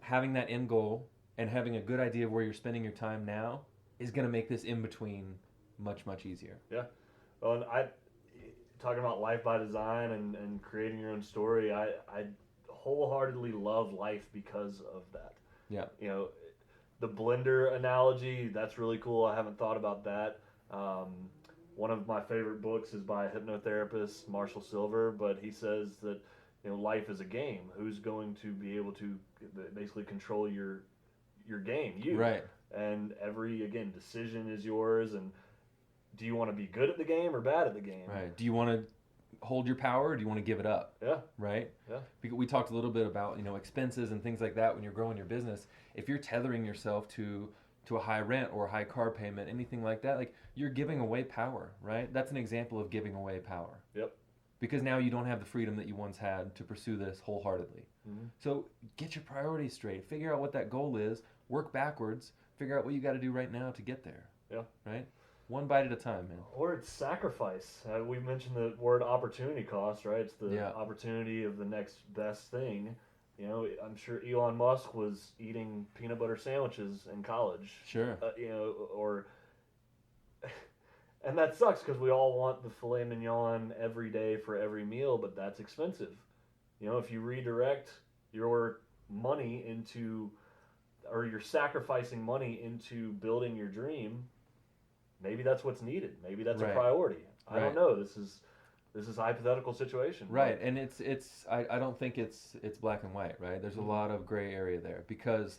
having that end goal and having a good idea of where you're spending your time now is going to make this in between much, much easier. Yeah. Well, and talking about life by design and creating your own story, I wholeheartedly love life because of that. Yeah. You know, the blender analogy, that's really cool. I haven't thought about that. One of my favorite books is by a hypnotherapist, Marshall Silver, but he says that, you know, life is a game. Who's going to be able to basically control your game? You. Right. And every, again, decision is yours. And do you want to be good at the game or bad at the game? Right. Do you want to hold your power or do you want to give it up? Yeah. Right? Yeah. Because we talked a little bit about, you know, expenses and things like that when you're growing your business. If you're tethering yourself to a high rent or a high car payment, anything like that, like you're giving away power, right? That's an example of giving away power. Yep. Because now you don't have the freedom that you once had to pursue this wholeheartedly. So get your priorities straight. Figure out what that goal is. Work backwards. Figure out what you got to do right now to get there. Yeah. Right? One bite at a time, man. Or it's sacrifice. We mentioned the word opportunity cost, right? It's the opportunity of the next best thing. You know, I'm sure Elon Musk was eating peanut butter sandwiches in college. Sure. You know, or... And that sucks because we all want the filet mignon every day for every meal, but that's expensive. You know, if you redirect your money into... or you're sacrificing money into building your dream, maybe that's what's needed. Maybe that's a priority. I don't know. This is a hypothetical situation. Right, and I don't think it's black and white, right? There's a lot of gray area there because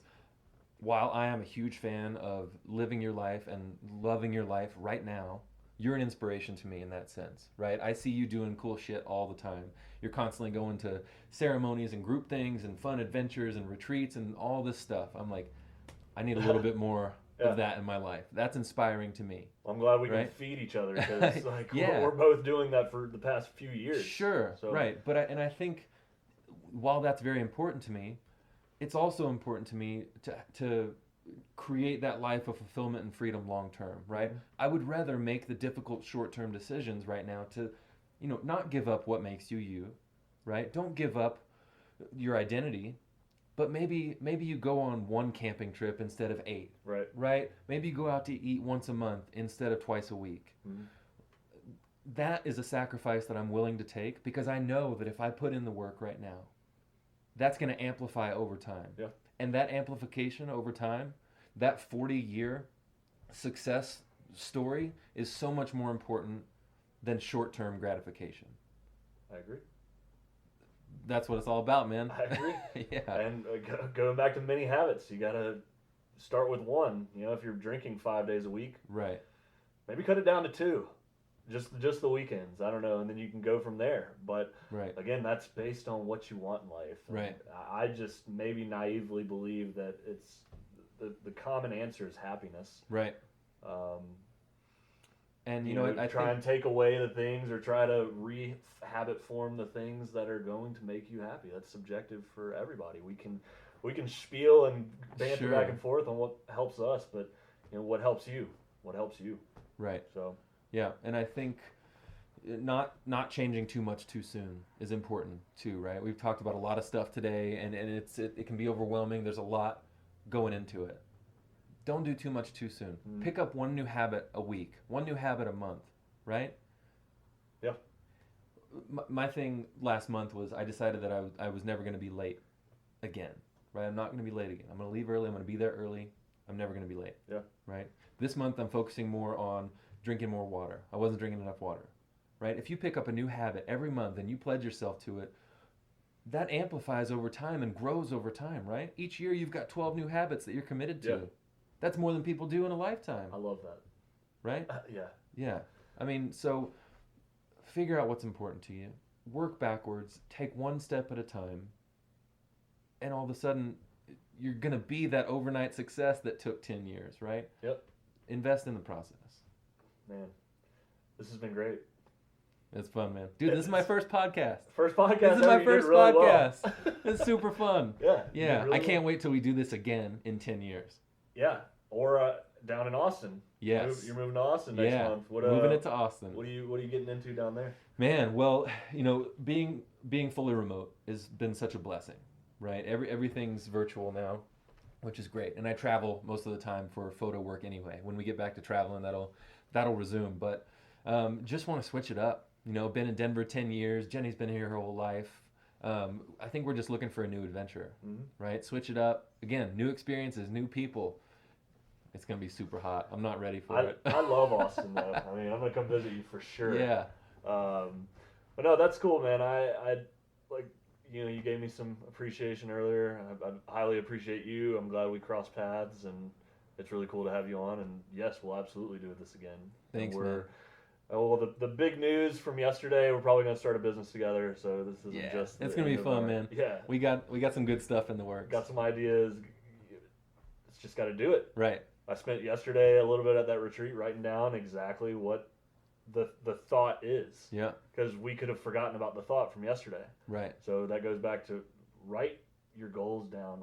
while I am a huge fan of living your life and loving your life right now, you're an inspiration to me in that sense, right? I see you doing cool shit all the time. You're constantly going to ceremonies and group things and fun adventures and retreats and all this stuff. I'm like, I need a little bit more of that in my life. That's inspiring to me. I'm glad we can feed each other because like, we're both doing that for the past few years. Sure, so. Right. But I think while that's very important to me, it's also important to me to create that life of fulfillment and freedom long term, right? I would rather make the difficult short-term decisions right now to, you know, not give up what makes you you, right? Don't give up your identity, but maybe you go on one camping trip instead of 8, right? Maybe you go out to eat once a month instead of twice a week. That is a sacrifice that I'm willing to take because I know that if I put in the work right now, that's going to amplify over time. Yeah. And that amplification over time, that 40-year success story is so much more important than short-term gratification. I agree. That's what it's all about, man. I agree. Yeah. And going back to many habits, you got to start with one. You know, if you're drinking 5 days a week, right? Maybe cut it down to 2. Just the weekends. I don't know, and then you can go from there. But again, that's based on what you want in life. Right. I just maybe naively believe that it's the common answer is happiness. Right. And you know what? I try and take away the things or try to habit form the things that are going to make you happy. That's subjective for everybody. We can spiel and banter back and forth on what helps us, but you know what helps you. What helps you. Right. So. Yeah, and I think not changing too much too soon is important too, right? We've talked about a lot of stuff today, and it can be overwhelming. There's a lot going into it. Don't do too much too soon. Pick up one new habit a week, one new habit a month, right? Yeah. My thing last month was I decided that I was never going to be late again, right? I'm not going to be late again. I'm going to leave early. I'm going to be there early. I'm never going to be late. Yeah. Right? This month I'm focusing more on drinking more water. I wasn't drinking enough water, right? If you pick up a new habit every month and you pledge yourself to it, that amplifies over time and grows over time, right? Each year you've got 12 new habits that you're committed to. Yeah. That's more than people do in a lifetime. I love that. Right? Yeah. Yeah. I mean, so figure out what's important to you. Work backwards. Take one step at a time. And all of a sudden, you're going to be that overnight success that took 10 years, right? Yep. Invest in the process. Man, this has been great. It's fun, man. Dude, this is my first podcast. First podcast. This is my first really podcast. Well. It's super fun. Yeah. Yeah. Really I can't wait till we do this again in 10 years. Yeah. Or down in Austin. Yes. You're moving to Austin next month. Moving it to Austin. What are you getting into down there? Man, well, being fully remote has been such a blessing, right? Everything's virtual now, which is great. And I travel most of the time for photo work anyway. When we get back to traveling, that'll resume. But just want to switch it up. Been in Denver 10 years. Jenny's been here her whole life. I think we're just looking for a new adventure, right? Switch it up. Again, new experiences, new people. It's going to be super hot. I'm not ready for it. I love Austin, though. I mean, I'm going to come visit you for sure. Yeah. But no, that's cool, man. I like, you gave me some appreciation earlier. I highly appreciate you. I'm glad we crossed paths, and it's really cool to have you on. And yes, we'll absolutely do this again. Thanks, man. Well, the big news from yesterday, we're probably going to start a business together. So this isn't just. It's going to be fun, man. Yeah. We got some good stuff in the works. Got some ideas. It's just got to do it. Right. I spent yesterday a little bit at that retreat writing down exactly what the thought is. Yeah. Because we could have forgotten about the thought from yesterday. Right. So that goes back to write your goals down.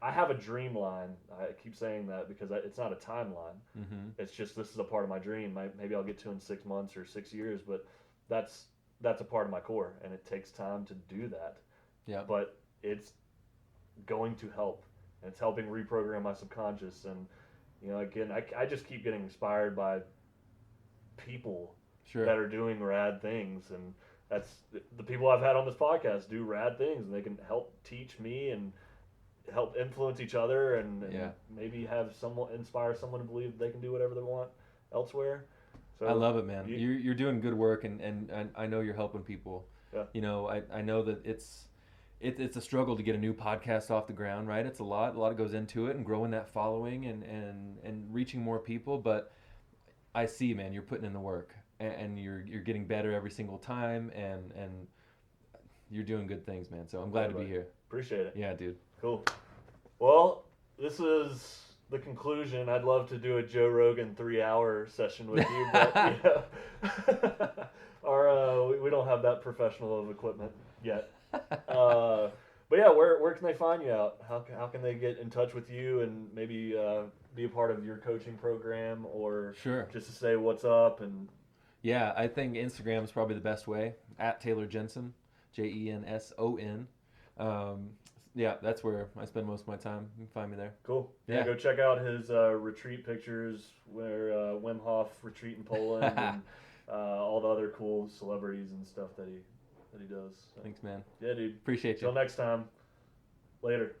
I have a dream line. I keep saying that because it's not a timeline. Mm-hmm. It's just this is a part of my dream. Maybe I'll get to in 6 months or 6 years, but that's a part of my core, and it takes time to do that. Yeah. But it's going to help, and it's helping reprogram my subconscious. And again, I just keep getting inspired by people that are doing rad things, and that's the people I've had on this podcast do rad things, and they can help teach me and help influence each other, and maybe have inspire someone to believe they can do whatever they want elsewhere. So I love it, man. You're doing good work, and I know you're helping people. Yeah. I know that it's a struggle to get a new podcast off the ground, right? It's a lot goes into it, and growing that following and reaching more people. But I see, man, you're putting in the work, and you're getting better every single time, and you're doing good things, man. So I'm glad to be here. Appreciate it. Yeah, dude. Cool. Well, this is the conclusion. I'd love to do a Joe Rogan 3-hour session with you, but we don't have that professional of equipment yet. But yeah, where can they find you out? How can they get in touch with you and maybe be a part of your coaching program, or just to say what's up? And yeah, I think Instagram is probably the best way. At Taylor Jenson, Jenson. Yeah, that's where I spend most of my time. You can find me there. Cool. Yeah, go check out his retreat pictures where Wim Hof retreat in Poland and all the other cool celebrities and stuff that he does. So. Thanks, man. Yeah, dude. Appreciate you. Till next time. Later.